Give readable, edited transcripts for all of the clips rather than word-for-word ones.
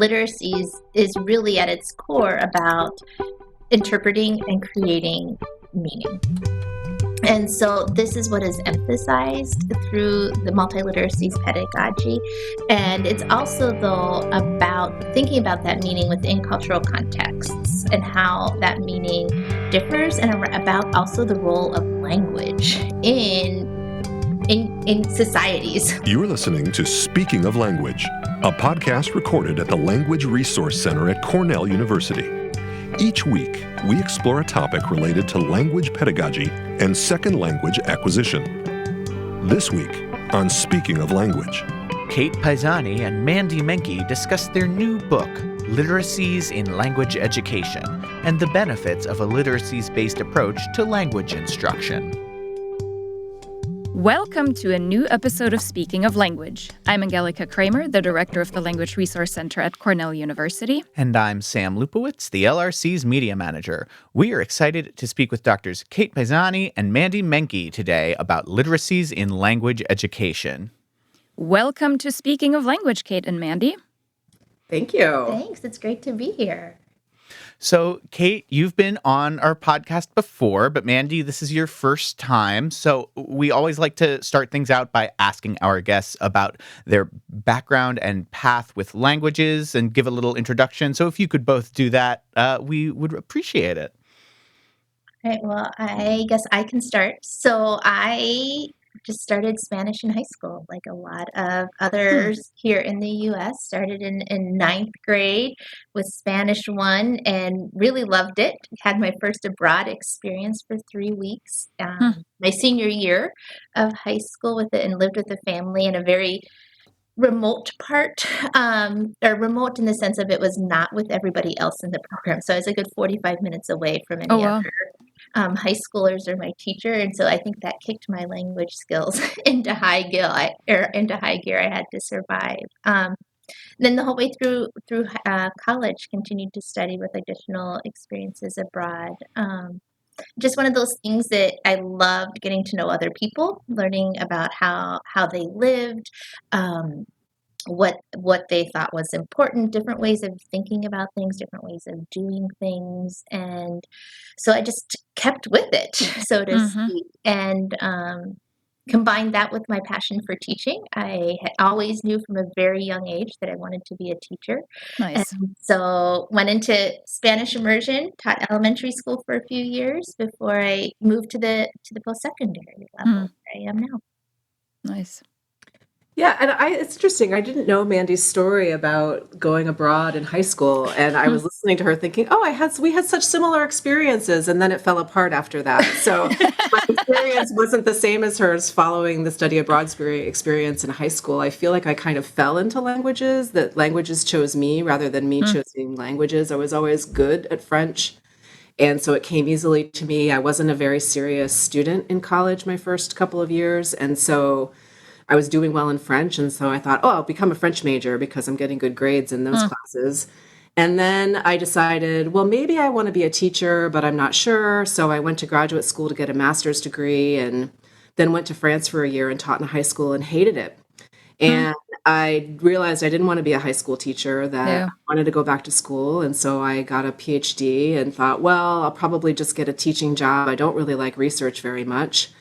literacies is really at its core about interpreting and creating meaning. And so this is what is emphasized through the multiliteracies pedagogy. And it's also, though, about thinking about that meaning within cultural contexts and how that meaning differs, and about also the role of language in societies. You're listening to Speaking of Language, a podcast recorded at the Language Resource Center at Cornell University. Each week, we explore a topic related to language pedagogy and second language acquisition. This week on Speaking of Language, Kate Paesani and Mandy Menke discuss their new book, Literacies in Language Education, and the benefits of a literacies-based approach to language instruction. Welcome to a new episode of Speaking of Language. I'm Angelica Kramer, the director of the Language Resource Center at Cornell University. And I'm Sam Lupowitz, the LRC's media manager. We are excited to speak with Drs. Kate Paesani and Mandy Menke today about literacies in language education. Welcome to Speaking of Language, Kate and Mandy. Thank you. Thanks. It's great to be here. So, Kate, you've been on our podcast before, but Mandy, this is your first time. So we always like to start things out by asking our guests about their background and path with languages and give a little introduction. So if you could both do that, we would appreciate it. All right. Well, I guess I can start. So I just started Spanish in high school, like a lot of others here in the U.S. Started in ninth grade with Spanish 1 and really loved it. Had my first abroad experience for 3 weeks, my senior year of high school with it, and lived with a family in a very remote part, or remote in the sense of it was not with everybody else in the program. So I was a good 45 minutes away from any other high schoolers or my teacher, and so I think that kicked my language skills into high gear. I had to survive. Then the whole way through college, continued to study with additional experiences abroad. Just one of those things that I loved, getting to know other people, learning about how they lived, what they thought was important, different ways of thinking about things, different ways of doing things. And so I just kept with it, so to speak, and combined that with my passion for teaching. I had always knew from a very young age that I wanted to be a teacher. Nice. And so went into Spanish immersion, taught elementary school for a few years before I moved to the post-secondary level where I am now. Nice. Yeah, and it's interesting. I didn't know Mandy's story about going abroad in high school, and I was listening to her thinking, we had such similar experiences, and then it fell apart after that. So my experience wasn't the same as hers following the study abroad experience in high school. I feel like I kind of fell into languages, that languages chose me rather than me choosing languages. I was always good at French, and so it came easily to me. I wasn't a very serious student in college my first couple of years, and so I was doing well in French, and so I thought, I'll become a French major because I'm getting good grades in those classes. And then I decided, well, maybe I want to be a teacher, but I'm not sure. So I went to graduate school to get a master's degree, and then went to France for a year and taught in a high school and hated it. And I realized I didn't want to be a high school teacher, that I wanted to go back to school. And so I got a PhD and thought, well, I'll probably just get a teaching job. I don't really like research very much.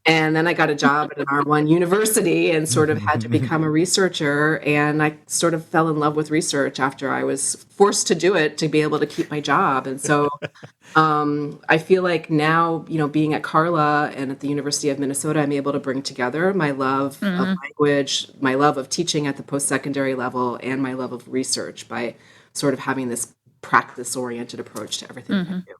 And then I got a job at an R1 university and sort of had to become a researcher. And I sort of fell in love with research after I was forced to do it to be able to keep my job. And so I feel like now, being at Carla and at the University of Minnesota, I'm able to bring together my love of language, my love of teaching at the post-secondary level, and my love of research by sort of having this practice-oriented approach to everything that I do.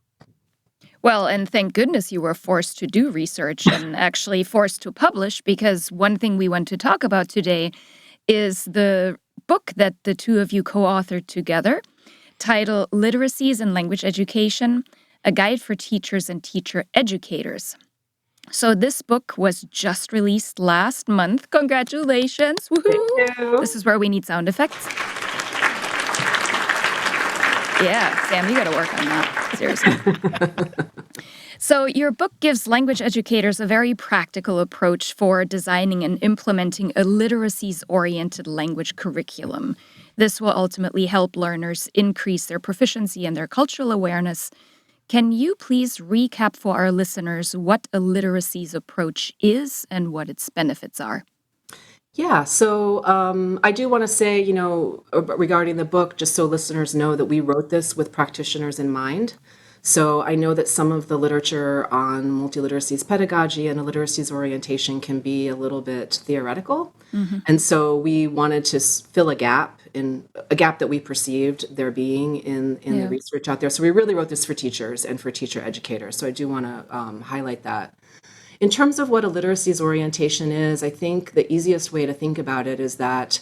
Well, and thank goodness you were forced to do research and actually forced to publish, because one thing we want to talk about today is the book that the two of you co-authored together, titled Literacies in Language Education, A Guide for Teachers and Teacher Educators. So this book was just released last month. Congratulations. Woohoo! Thank you. This is where we need sound effects. Yeah, Sam, you got to work on that. Seriously. So your book gives language educators a very practical approach for designing and implementing a literacies-oriented language curriculum. This will ultimately help learners increase their proficiency and their cultural awareness. Can you please recap for our listeners what a literacies approach is and what its benefits are? Yeah, so I do want to say, regarding the book, just so listeners know that we wrote this with practitioners in mind. So I know that some of the literature on multiliteracies pedagogy and literacies orientation can be a little bit theoretical. Mm-hmm. And so we wanted to fill a gap that we perceived there being in the Yeah. research out there. So we really wrote this for teachers and for teacher educators. So I do want to highlight that. In terms of what a literacies orientation is, I think the easiest way to think about it is that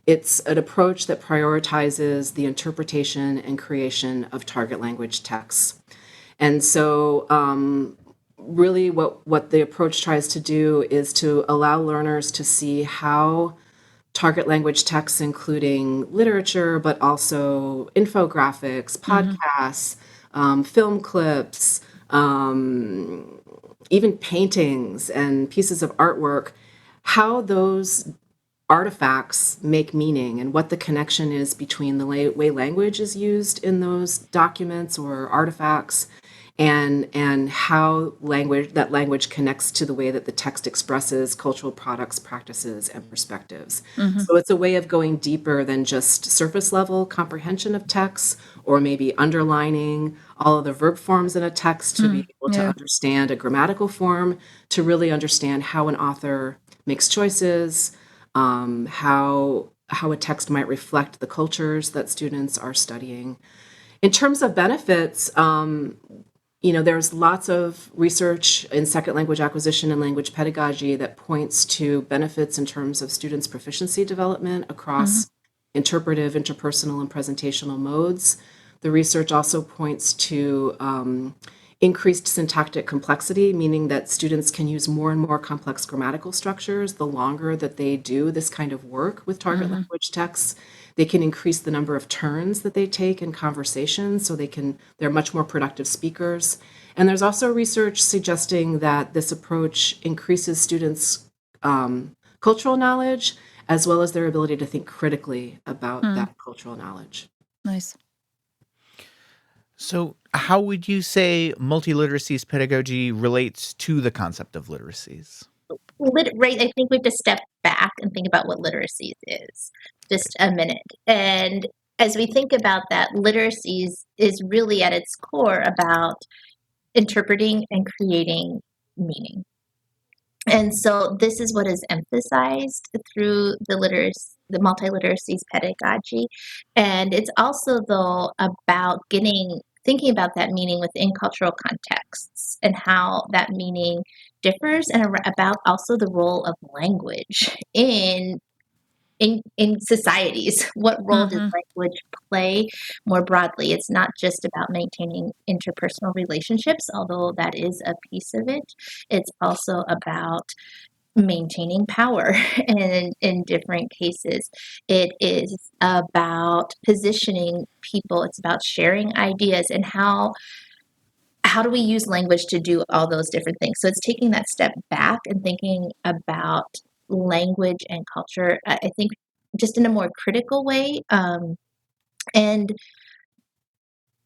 it's an approach that prioritizes the interpretation and creation of target language texts. And so, really, what the approach tries to do is to allow learners to see how target language texts, including literature, but also infographics, Mm-hmm. podcasts, film clips, even paintings and pieces of artwork, how those artifacts make meaning and what the connection is between the way language is used in those documents or artifacts and how language connects to the way that the text expresses cultural products, practices, and perspectives. Mm-hmm. So it's a way of going deeper than just surface level comprehension of text, or maybe underlining all of the verb forms in a text to be able to Yeah. understand a grammatical form, to really understand how an author makes choices, how a text might reflect the cultures that students are studying. In terms of benefits, there's lots of research in second language acquisition and language pedagogy that points to benefits in terms of students' proficiency development Mm-hmm. across interpretive, interpersonal, and presentational modes. The research also points to increased syntactic complexity, meaning that students can use more and more complex grammatical structures the longer that they do this kind of work with target Mm-hmm. language texts. They can increase the number of turns that they take in conversations, so they're much more productive speakers. And there's also research suggesting that this approach increases students' cultural knowledge as well as their ability to think critically about Mm. that cultural knowledge. Nice. So, how would you say multiliteracies pedagogy relates to the concept of literacies? Right, I think we have to step back and think about what literacies is, just a minute. And as we think about that, literacies is really at its core about interpreting and creating meaning. And so this is what is emphasized through the multiliteracies pedagogy. And it's also though about thinking about that meaning within cultural contexts and how that meaning differs, and about also the role of language in societies. What role does Mm-hmm. language play more broadly? It's not just about maintaining interpersonal relationships, although that is a piece of it. It's also about maintaining power. And in different cases, it is about positioning people. It's about sharing ideas, and how do we use language to do all those different things. So it's taking that step back and thinking about language and culture, I think, just in a more critical way, and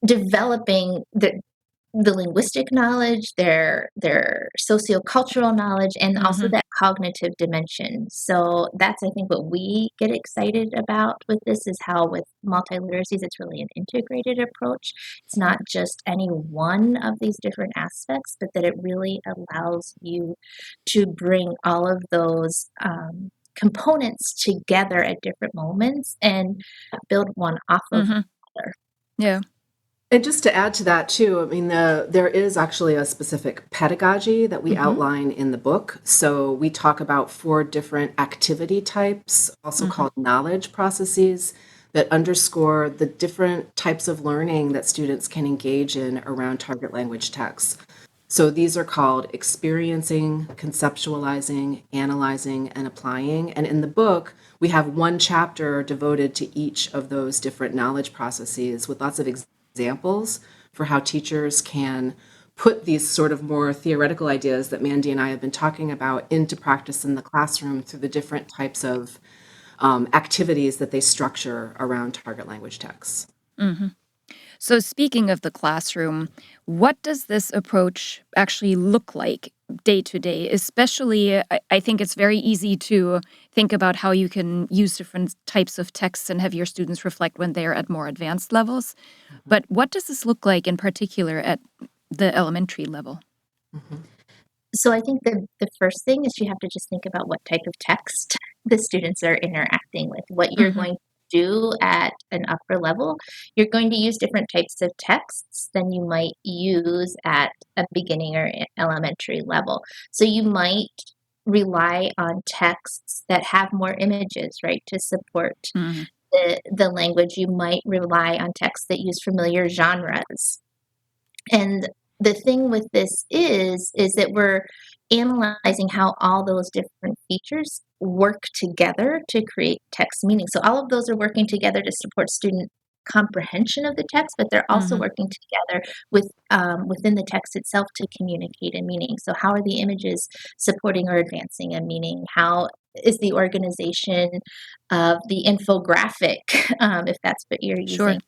developing the linguistic knowledge, their sociocultural knowledge, and also Mm-hmm. that cognitive dimension. So that's, I think, what we get excited about with this, is how with multiliteracies it's really an integrated approach. It's not just any one of these different aspects, but that it really allows you to bring all of those components together at different moments and build one off of Mm-hmm. the other. Yeah. And just to add to that too, I mean, there is actually a specific pedagogy that we Mm-hmm. outline in the book. So we talk about 4 different activity types, also Mm-hmm. called knowledge processes, that underscore the different types of learning that students can engage in around target language texts. So these are called experiencing, conceptualizing, analyzing, and applying. And in the book, we have one chapter devoted to each of those different knowledge processes with lots of examples for how teachers can put these sort of more theoretical ideas that Mandy and I have been talking about into practice in the classroom through the different types of activities that they structure around target language texts. Mm-hmm. So speaking of the classroom, what does this approach actually look like day to day? Especially, I think it's very easy to think about how you can use different types of texts and have your students reflect when they're at more advanced levels. But what does this look like in particular at the elementary level? Mm-hmm. So I think the first thing is you have to just think about what type of text the students are interacting with, what you're Mm-hmm. going to do at an upper level. You're going to use different types of texts than you might use at a beginning or elementary level. So you might rely on texts that have more images, right, to support Mm-hmm. the language. You might rely on texts that use familiar genres. And the thing with this is that we're analyzing how all those different features work together to create text meaning. So all of those are working together to support student comprehension of the text, but they're also Mm-hmm. working together with within the text itself to communicate a meaning. So how are the images supporting or advancing a meaning? How is the organization of the infographic, if that's what you're Sure. using,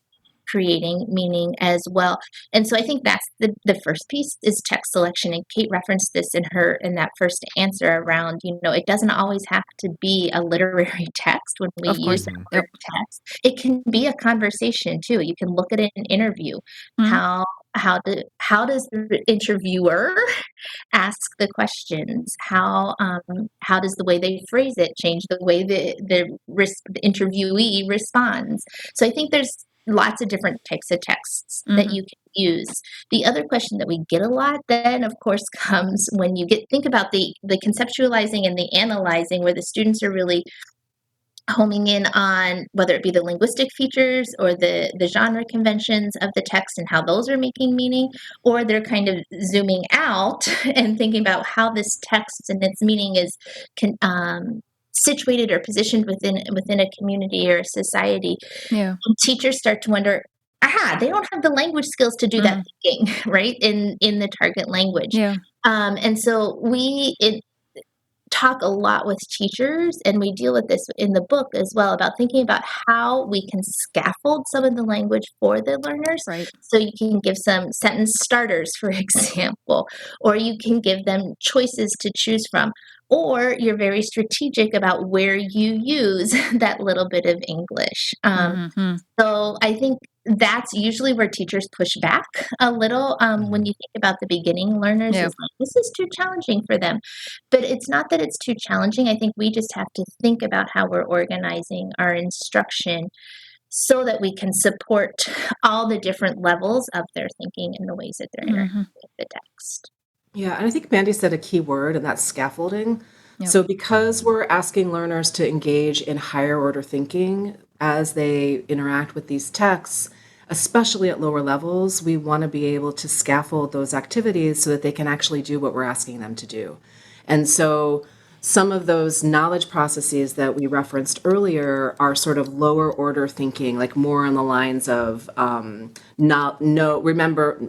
creating meaning as well? And so I think that's the first piece is text selection. And Kate referenced this in that first answer around, it doesn't always have to be a literary text when we Of use course. that Mm-hmm. word Yep. text. It can be a conversation too. You can look at an interview. Mm-hmm. How does the interviewer ask the questions? How does the way they phrase it change the way the interviewee responds? So I think there's lots of different types of texts that Mm-hmm. you can use. The other question that we get a lot then, of course, comes when you think about the conceptualizing and the analyzing, where the students are really homing in on whether it be the linguistic features or the genre conventions of the text and how those are making meaning, or they're kind of zooming out and thinking about how this text and its meaning is situated or positioned within a community or a society. Yeah. And teachers start to wonder, they don't have the language skills to do that Mm-hmm. thinking, right, in the target language. Yeah. And so we talk a lot with teachers, and we deal with this in the book as well, about thinking about how we can scaffold some of the language for the learners. Right. So you can give some sentence starters, for example, or you can give them choices to choose from, or you're very strategic about where you use that little bit of English. Mm-hmm. So I think that's usually where teachers push back a little, when you think about the beginning learners, Yeah. is like, this is too challenging for them. But it's not that it's too challenging. I think we just have to think about how we're organizing our instruction so that we can support all the different levels of their thinking and the ways that they're Mm-hmm. interacting with the text. Yeah, and I think Mandy said a key word, and that's scaffolding. Yep. So, because we're asking learners to engage in higher order thinking as they interact with these texts, especially at lower levels, we want to be able to scaffold those activities so that they can actually do what we're asking them to do. And so, some of those knowledge processes that we referenced earlier are sort of lower order thinking, like more on the lines of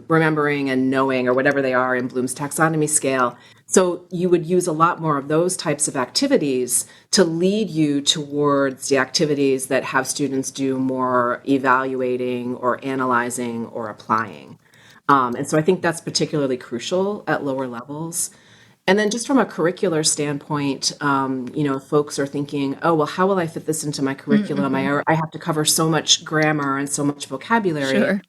remembering and knowing, or whatever they are in Bloom's taxonomy scale. So you would use a lot more of those types of activities to lead you towards the activities that have students do more evaluating or analyzing or applying. And so I think that's particularly crucial at lower levels. And then just from a curricular standpoint, folks are thinking, oh, well, how will I fit this into my curriculum? Mm-hmm. I have to cover so much grammar and so much vocabulary. Sure.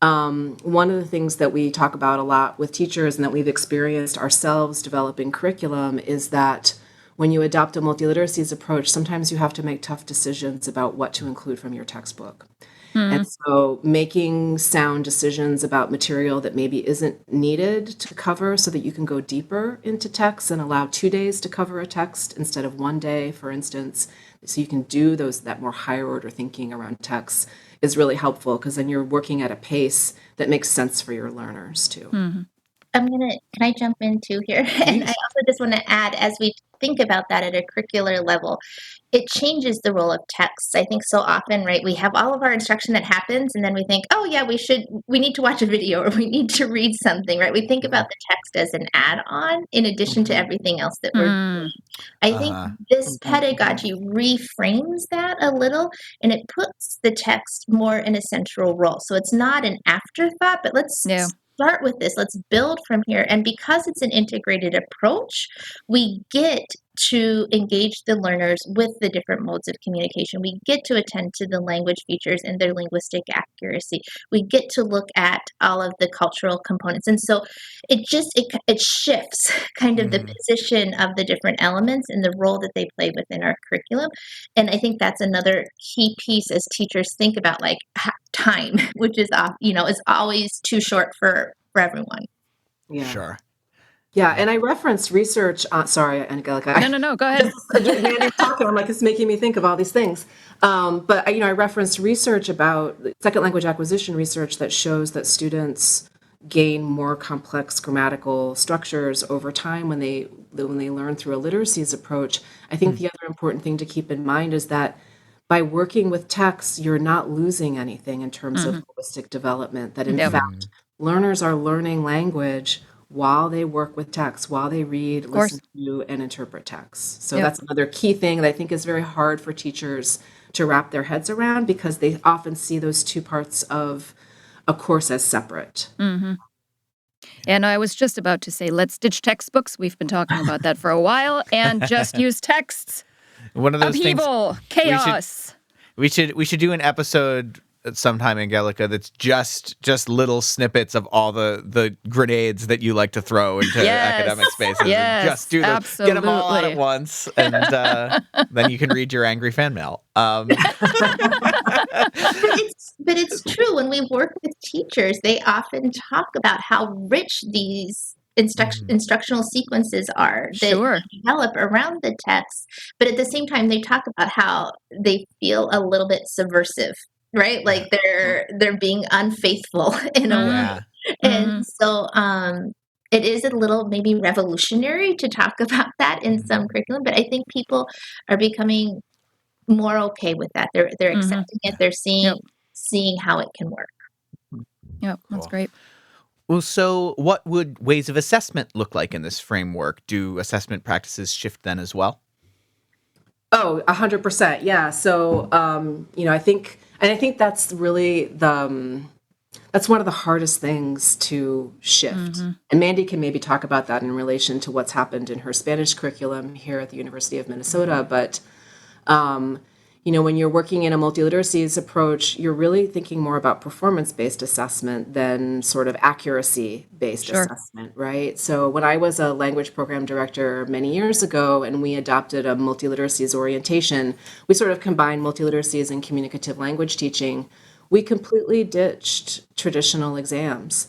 One of the things that we talk about a lot with teachers and that we've experienced ourselves developing curriculum is that when you adopt a multiliteracies approach, sometimes you have to make tough decisions about what to include from your textbook. Mm-hmm. And so making sound decisions about material that maybe isn't needed to cover so that you can go deeper into text and allow 2 days to cover a text instead of 1 day, for instance, so you can do that more higher order thinking around text is really helpful, because then you're working at a pace that makes sense for your learners too. Mm-hmm. Can I jump in too here? And I Please. also just want to add, as we think about that at a curricular level, it changes the role of texts. I think so often, right, we have all of our instruction that happens and then we think, oh yeah, we need to watch a video or we need to read something, right? We think about the text as an add-on in addition to everything else that we're doing. I think this pedagogy reframes that a little and it puts the text more in a central role. So it's not an afterthought, but let's start with this. Let's build from here. And because it's an integrated approach, we get to engage the learners with the different modes of communication. We get to attend to the language features and their linguistic accuracy. We get to look at all of the cultural components. And so it shifts kind of the position of the different elements and the role that they play within our curriculum. And I think that's another key piece as teachers think about like time, which is is always too short for everyone. Yeah. Sure. Yeah, and I referenced research. Sorry, Angelica. No. Go ahead. Mandy's talking. I'm like, it's making me think of all these things. But I referenced research about second language acquisition research that shows that students gain more complex grammatical structures over time when they learn through a literacies approach. I think the other important thing to keep in mind is that by working with texts, you're not losing anything in terms of linguistic development. That in fact, learners are learning language while they work with text, while they read, listen to, and interpret text. So that's another key thing that I think is very hard for teachers to wrap their heads around because they often see those two parts of a course as separate. And I was just about to say, let's ditch textbooks. We've been talking about that for a while, and just use texts. One of those upheaval, things, chaos. We should do an episode sometime, Angelica, that's just little snippets of all the grenades that you like to throw into academic spaces. Yes, and just do them, absolutely. get them all out at once, and then you can read your angry fan mail. But it's true. When we work with teachers, they often talk about how rich these instructional sequences are that develop around the text. But at the same time, they talk about how they feel a little bit subversive, right? Like they're being unfaithful in a way. And so it is a little maybe revolutionary to talk about that in some curriculum, but I think people are becoming more okay with that. They're accepting it. They're seeing how it can work. Yep, that's great. Well, so what would ways of assessment look like in this framework? Do assessment practices shift then as well? Oh, 100%. Yeah. So, I think that's really that's one of the hardest things to shift. And Mandy can maybe talk about that in relation to what's happened in her Spanish curriculum here at the University of Minnesota. But, when you're working in a multiliteracies approach, you're really thinking more about performance-based assessment than sort of accuracy-based assessment, right? So when I was a language program director many years ago and we adopted a multiliteracies orientation, we sort of combined multiliteracies and communicative language teaching. We completely ditched traditional exams.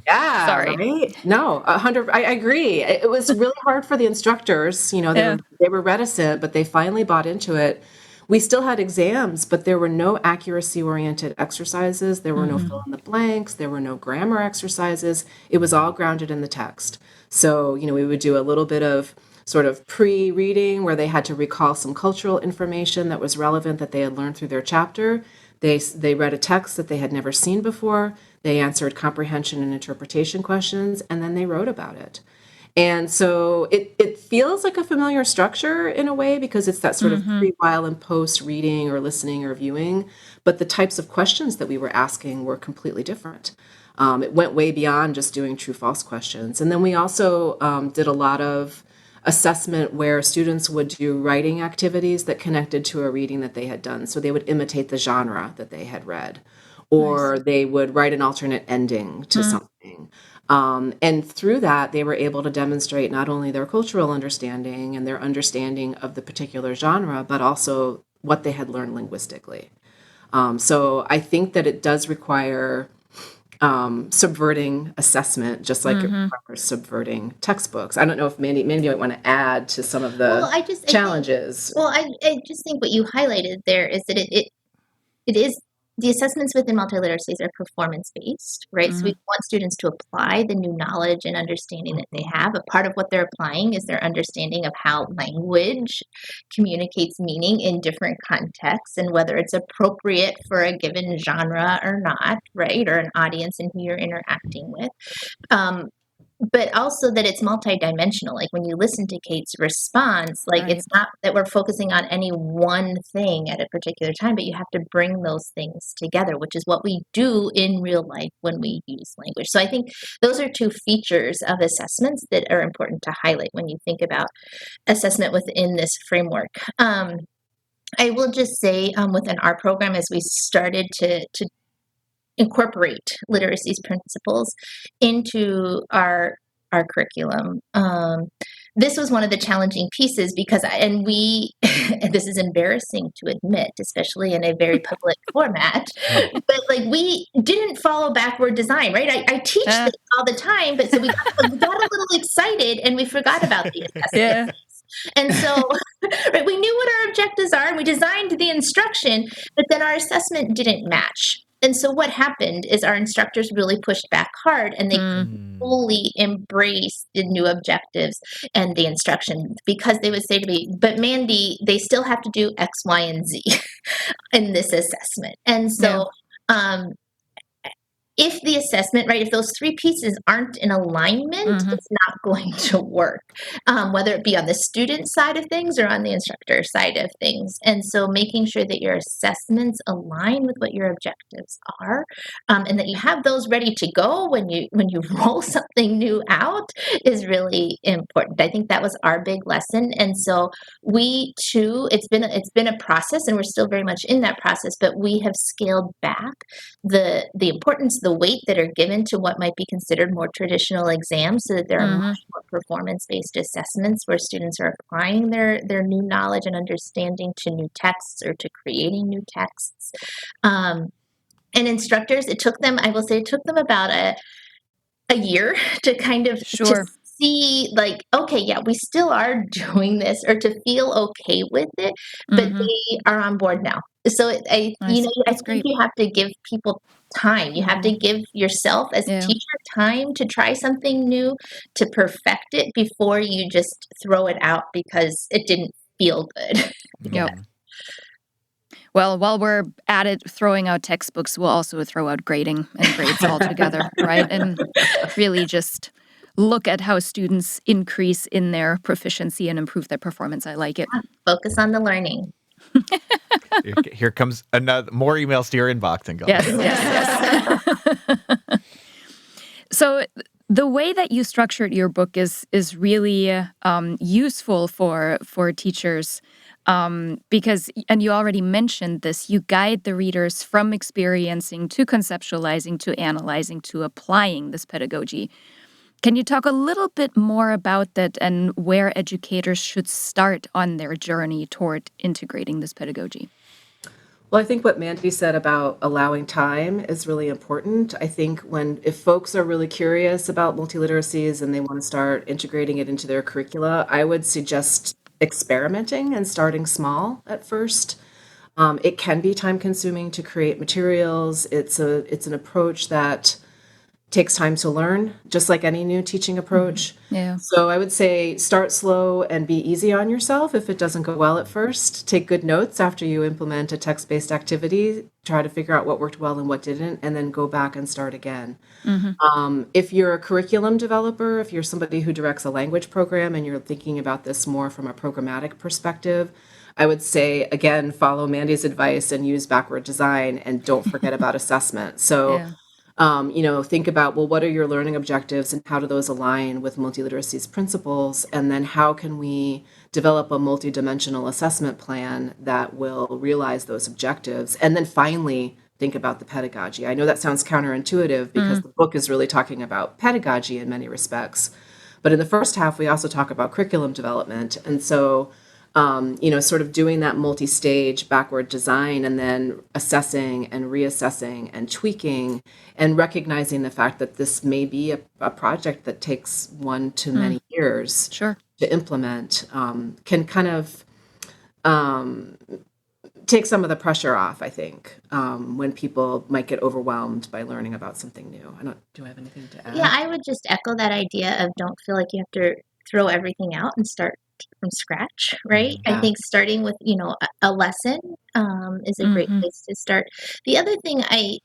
Yeah, sorry. Right? No, 100. I agree. It was really hard for the instructors. They were reticent, but they finally bought into it. We still had exams, but there were no accuracy-oriented exercises. There were no fill-in-the-blanks. There were no grammar exercises. It was all grounded in the text. So, we would do a little bit of sort of pre-reading where they had to recall some cultural information that was relevant that they had learned through their chapter. They read a text that they had never seen before. They answered comprehension and interpretation questions, and then they wrote about it. And so it feels like a familiar structure in a way because it's that sort of pre, while, and post reading or listening or viewing. But the types of questions that we were asking were completely different. It went way beyond just doing true-false questions. And then we also did a lot of assessment where students would do writing activities that connected to a reading that they had done. So they would imitate the genre that they had read, or they would write an alternate ending to something. And through that, they were able to demonstrate not only their cultural understanding and their understanding of the particular genre, but also what they had learned linguistically. So I think that it does require subverting assessment, just like it requires subverting textbooks. I don't know if Mandy might want to add to some of the challenges. I just think what you highlighted there is that it is the assessments within multiliteracies are performance-based, right? So we want students to apply the new knowledge and understanding that they have. A part of what they're applying is their understanding of how language communicates meaning in different contexts and whether it's appropriate for a given genre or not, right? Or an audience and who you're interacting with. But also that it's multidimensional. Like when you listen to Kate's response, like Right. it's not that we're focusing on any one thing at a particular time, but you have to bring those things together, which is what we do in real life when we use language. So I think those are two features of assessments that are important to highlight when you think about assessment within this framework. I will just say within our program, as we started to incorporate literacies principles into our curriculum. This was one of the challenging pieces because, and we, and this is embarrassing to admit, especially in a very public format, but like we didn't follow backward design, right? I teach this all the time, but so we got a little excited and we forgot about the assessment. Yeah. And so right, we knew what our objectives are and we designed the instruction, but then our assessment didn't match. And so what happened is our instructors really pushed back hard and they fully embraced the new objectives and the instruction because they would say to me, but Mandy, they still have to do X, Y, and Z in this assessment. And so if the assessment, right, if those three pieces aren't in alignment, it's not going to work, whether it be on the student side of things or on the instructor side of things. And so making sure that your assessments align with what your objectives are, and that you have those ready to go when you roll something new out is really important. I think that was our big lesson. And so we too, it's been a process and we're still very much in that process, but we have scaled back the importance, the weight that are given to what might be considered more traditional exams so that there are much more performance-based assessments where students are applying their new knowledge and understanding to new texts or to creating new texts. And instructors, I will say it took them about a year to kind of to see like, okay, yeah, we still are doing this or to feel okay with it, but they are on board now. So I think you have to give people time. You have to give yourself as a teacher time to try something new, to perfect it before you just throw it out because it didn't feel good. Yep. Well, while we're at it, throwing out textbooks, we'll also throw out grading and grades altogether, right? And really just look at how students increase in their proficiency and improve their performance. I like it. Focus on the learning. Here comes more emails to your inbox. And Yes. So the way that you structured your book is really useful for teachers because, and you already mentioned this, you guide the readers from experiencing to conceptualizing to analyzing to applying this pedagogy. Can you talk a little bit more about that and where educators should start on their journey toward integrating this pedagogy? Well, I think what Mandy said about allowing time is really important. I think if folks are really curious about multiliteracies and they want to start integrating it into their curricula, I would suggest experimenting and starting small at first. It can be time consuming to create materials. It's an approach that takes time to learn, just like any new teaching approach. Yeah. So I would say start slow and be easy on yourself if it doesn't go well at first. Take good notes after you implement a text-based activity. Try to figure out what worked well and what didn't, and then go back and start again. If you're a curriculum developer, if you're somebody who directs a language program and you're thinking about this more from a programmatic perspective, I would say, again, follow Mandy's advice and use backward design and don't forget about assessment. So think about, well, what are your learning objectives and how do those align with multiliteracy's principles? And then how can we develop a multidimensional assessment plan that will realize those objectives? And then finally, think about the pedagogy. I know that sounds counterintuitive because the book is really talking about pedagogy in many respects. But in the first half, we also talk about curriculum development. And so sort of doing that multi-stage backward design and then assessing and reassessing and tweaking and recognizing the fact that this may be a project that takes 1 to many years Sure. to implement can kind of take some of the pressure off, I think, when people might get overwhelmed by learning about something new. Do I have anything to add? Yeah, I would just echo that idea of don't feel like you have to throw everything out and start from scratch, right? I Yeah. think starting with, a lesson is a great Mm-hmm. place to start. The other thing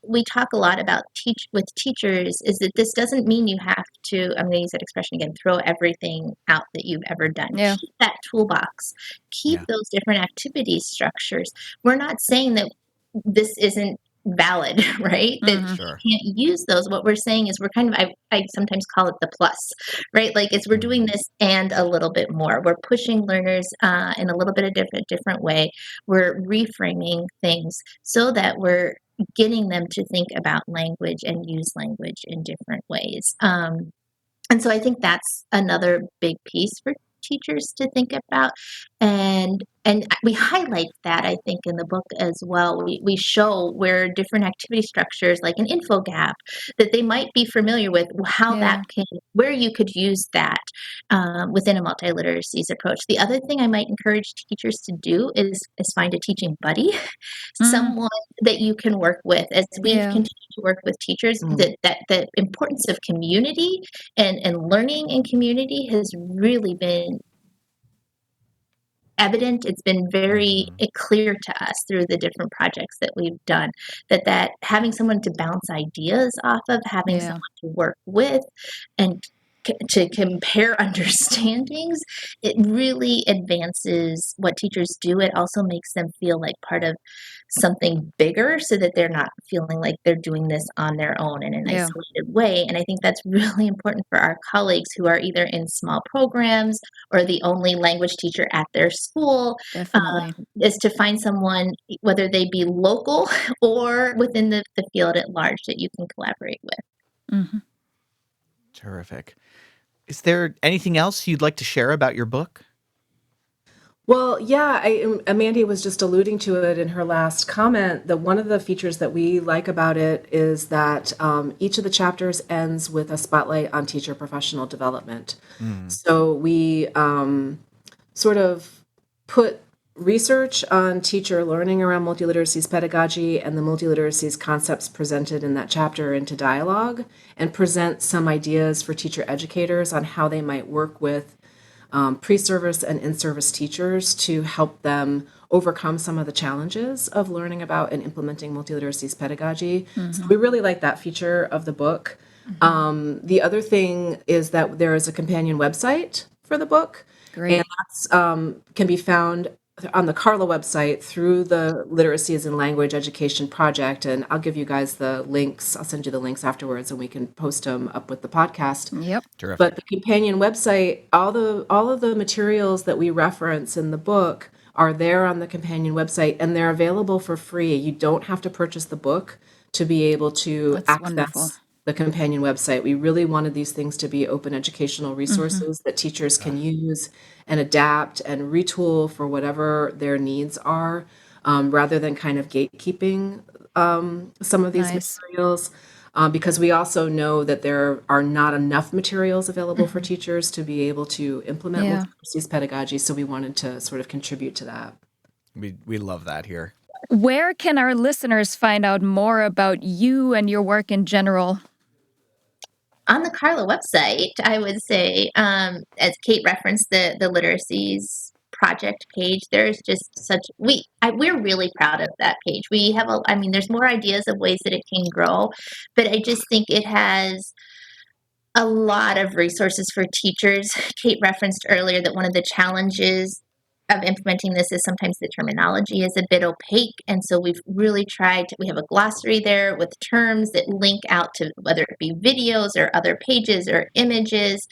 we talk a lot about with teachers is that this doesn't mean you have to, I'm going to use that expression again, throw everything out that you've ever done. Yeah. Keep that toolbox. Keep Yeah. those different activity structures. We're not saying that this isn't valid, right? That Mm-hmm. Sure. can't use those. What we're saying is we're kind of, I sometimes call it the plus, right? Like we're doing this and a little bit more. We're pushing learners in a little bit of different way. We're reframing things so that we're getting them to think about language and use language in different ways. And so I think that's another big piece for teachers to think about. And we highlight that, I think, in the book as well. We show where different activity structures like an infogap that they might be familiar with, how that Yeah. can, where you could use that within a multiliteracies approach. The other thing I might encourage teachers to do is find a teaching buddy, Mm. someone that you can work with. As we've Yeah. continued to work with teachers, Mm. that the importance of community and learning in community has really been evident. It's been very clear to us through the different projects that we've done that having someone to bounce ideas off of, having Yeah. someone to work with, and to compare understandings, it really advances what teachers do. It also makes them feel like part of something bigger so that they're not feeling like they're doing this on their own in an Yeah. isolated way. And I think that's really important for our colleagues who are either in small programs or the only language teacher at their school, Definitely. is to find someone, whether they be local or within the field at large, that you can collaborate with. Mm-hmm. Terrific. Is there anything else you'd like to share about your book? Well, yeah, Mandy was just alluding to it in her last comment. That one of the features that we like about it is that each of the chapters ends with a spotlight on teacher professional development. So we sort of put research on teacher learning around multiliteracies pedagogy and the multiliteracies concepts presented in that chapter into dialogue, and present some ideas for teacher educators on how they might work with pre-service and in-service teachers to help them overcome some of the challenges of learning about and implementing multiliteracies pedagogy. So Mm-hmm. we really like that feature of the book. The other thing is that there is a companion website for the book, and Great. that's can be found on the Carla website through the Literacies and Language Education Project. And I'll give you guys the links. I'll send you the links afterwards, and we can post them up with the podcast. Yep. But Terrific. the companion website, all of the materials that we reference in the book are there on the companion website, and they're available for free. You don't have to purchase the book to be able to That's wonderful. access the companion website. We really wanted these things to be open educational Mm-hmm. resources that teachers can use and adapt and retool for whatever their needs are, rather than kind of gatekeeping some of these Nice. materials. Because we also know that there are not enough materials available for Mm-hmm. teachers to be able to implement Yeah. multiliteracies pedagogy. So we wanted to sort of contribute to that. We love that here. Where can our listeners find out more about you and your work in general? On the Carla website, I would say, as Kate referenced, the literacies project page, there's just we're really proud of that page. We have there's more ideas of ways that it can grow, but I just think it has a lot of resources for teachers. Kate referenced earlier that one of the challenges of implementing this is sometimes the terminology is a bit opaque. And so we've really we have a glossary there with terms that link out to whether it be videos or other pages or images.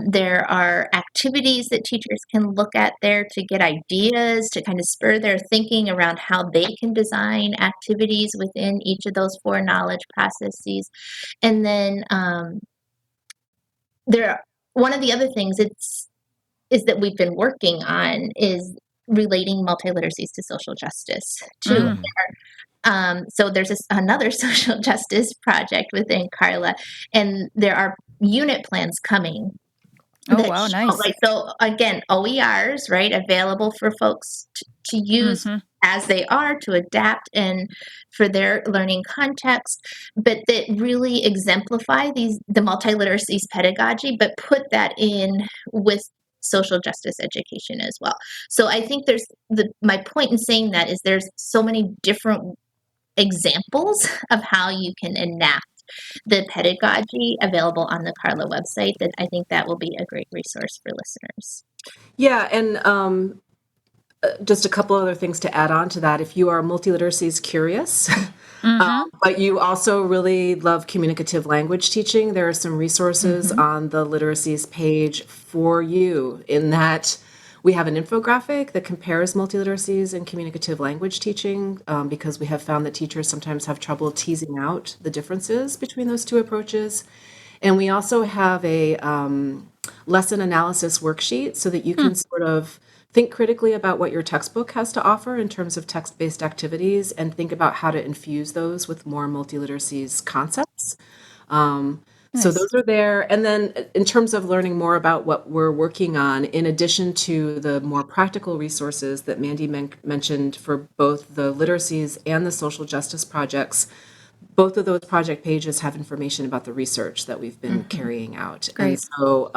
There are activities that teachers can look at there to get ideas, to kind of spur their thinking around how they can design activities within each of those four knowledge processes. And then one of the other things is that we've been working on is relating multiliteracies to social justice too. Mm. So there's another social justice project within Carla, and there are unit plans coming Oh, that wow. show, Nice. so again, OERs, right, available for folks to use Mm-hmm. as they are to adapt and for their learning context, but that really exemplify the multiliteracies pedagogy, but put that in with social justice education as well. So I think my point in saying that is there's so many different examples of how you can enact the pedagogy available on the Carla website that I think that will be a great resource for listeners. Yeah, and just a couple other things to add on to that. If you are multiliteracies curious, but you also really love communicative language teaching, there are some resources on the literacies page for you, in that we have an infographic that compares multiliteracies and communicative language teaching, because we have found that teachers sometimes have trouble teasing out the differences between those two approaches. And we also have a lesson analysis worksheet so that you can sort of think critically about what your textbook has to offer in terms of text-based activities and think about how to infuse those with more multiliteracies concepts. So those are there. And then in terms of learning more about what we're working on, in addition to the more practical resources that Mandy mentioned for both the literacies and the social justice projects, both of those project pages have information about the research that we've been carrying out. Great. And so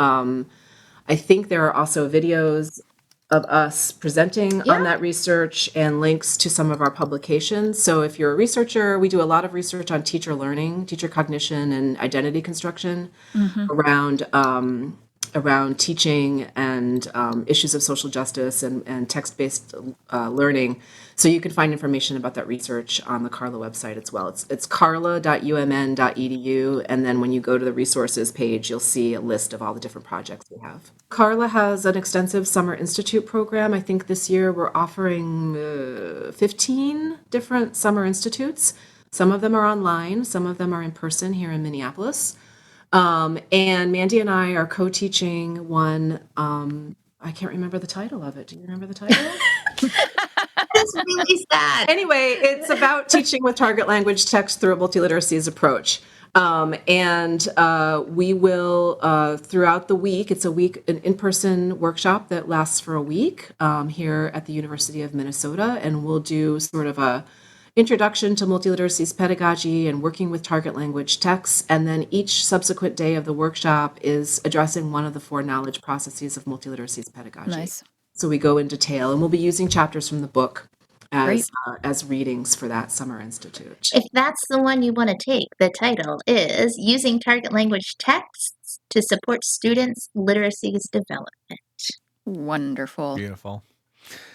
I think there are also videos of us presenting on that research and links to some of our publications. So if you're a researcher, we do a lot of research on teacher learning, teacher cognition, and identity construction around around teaching and issues of social justice and text-based learning. So you can find information about that research on the Carla website as well. It's carla.umn.edu, and then when you go to the resources page, you'll see a list of all the different projects we have. Carla has an extensive Summer Institute program. I think this year we're offering 15 different Summer Institutes. Some of them are online, some of them are in person here in Minneapolis. And Mandy and I are co-teaching one. I can't remember the title of it. Do you remember the title? That's really sad. Anyway, it's about teaching with target language text through a multiliteracies approach. And we will, throughout the week, it's an in-person workshop that lasts for a week here at the University of Minnesota. And we'll do sort of a introduction to multiliteracies pedagogy and working with target language texts. And then each subsequent day of the workshop is addressing one of the 4 knowledge processes of multiliteracies pedagogy. Nice. So we go in detail, and we'll be using chapters from the book as readings for that Summer Institute. If that's the one you want to take, the title is Using Target Language Texts to Support Students' Literacies Development. Wonderful. Beautiful.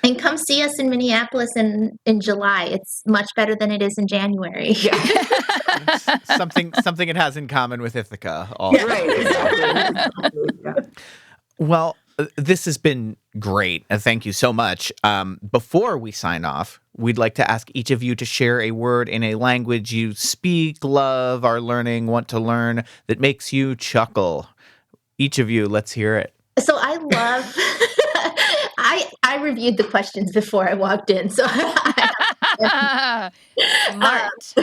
And come see us in Minneapolis in July. It's much better than it is in January. something it has in common with Ithaca also. Right, exactly. Yeah. Well, this has been great. Thank you so much. Before we sign off, we'd like to ask each of you to share a word in a language you speak, love, are learning, want to learn, that makes you chuckle. Each of you, let's hear it. So I love, I reviewed the questions before I walked in. So Smart.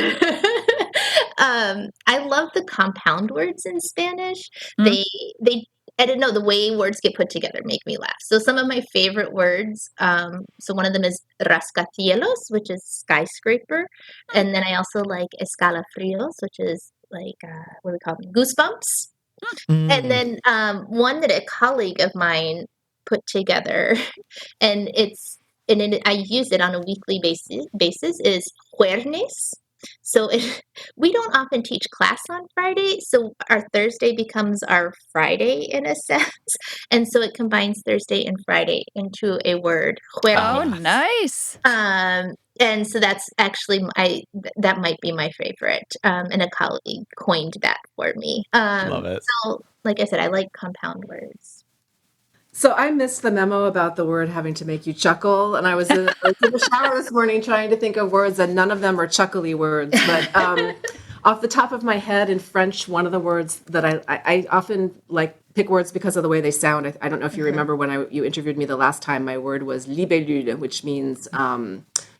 I love the compound words in Spanish. They I don't know, the way words get put together make me laugh. So some of my favorite words, so one of them is rascacielos, which is skyscraper. And then I also like escalofrios, which is like, what do we call them? Goosebumps. And then one that a colleague of mine put together, and I use it on a weekly basis is juernes. So we don't often teach class on Friday, so our Thursday becomes our Friday in a sense, and so it combines Thursday and Friday into a word, Oh, juernes. nice. And so that's actually that might be my favorite, and a colleague coined that for me. Love it. So, like I said, I like compound words. So I missed the memo about the word having to make you chuckle, and I was in the shower this morning trying to think of words, and none of them are chuckly words. But off the top of my head, in French, one of the words that I often like pick words because of the way they sound. I don't know if you remember when you interviewed me the last time. My word was libellule, which means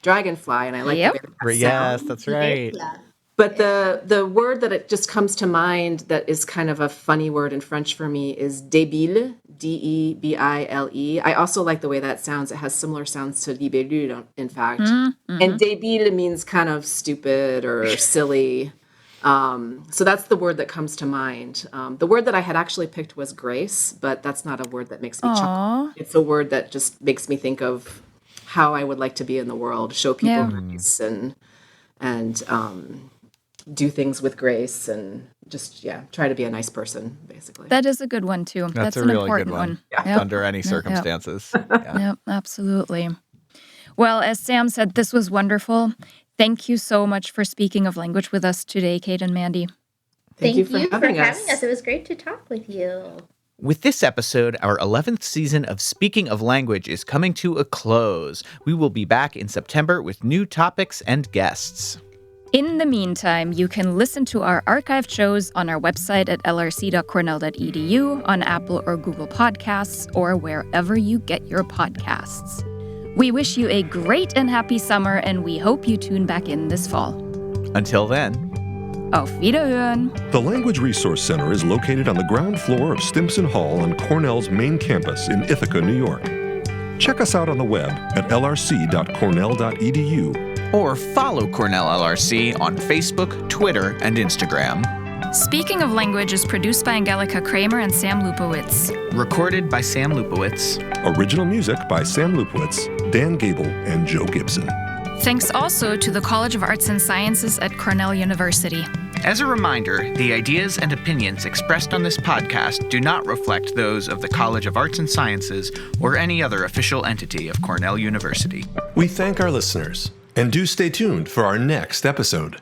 dragonfly, and I like the way that Yes, sounds. that's right. Yeah. But the word that it just comes to mind that is kind of a funny word in French for me is débile, Debile. I also like the way that sounds. It has similar sounds to debile, in fact. And debile means kind of stupid or silly. So that's the word that comes to mind. The word that I had actually picked was grace, but that's not a word that makes me chuckle. It's a word that just makes me think of how I would like to be in the world, show people grace and do things with grace and just, try to be a nice person, basically. That is a good one, too. That's a an really important good one. Yep. Under any circumstances. Yep, absolutely. Well, as Sam said, this was wonderful. Thank you so much for speaking of language with us today, Kate and Mandy. Thank you for having us. It was great to talk with you. With this episode, our 11th season of Speaking of Language is coming to a close. We will be back in September with new topics and guests. In the meantime, you can listen to our archived shows on our website at lrc.cornell.edu, on Apple or Google Podcasts, or wherever you get your podcasts. We wish you a great and happy summer, and we hope you tune back in this fall. Until then, Auf Wiederhören! The Language Resource Center is located on the ground floor of Stimson Hall on Cornell's main campus in Ithaca, New York. Check us out on the web at lrc.cornell.edu. or follow Cornell LRC on Facebook, Twitter, and Instagram. Speaking of Language is produced by Angelica Kramer and Sam Lupowitz. Recorded by Sam Lupowitz. Original music by Sam Lupowitz, Dan Gable, and Joe Gibson. Thanks also to the College of Arts and Sciences at Cornell University. As a reminder, the ideas and opinions expressed on this podcast do not reflect those of the College of Arts and Sciences or any other official entity of Cornell University. We thank our listeners, and do stay tuned for our next episode.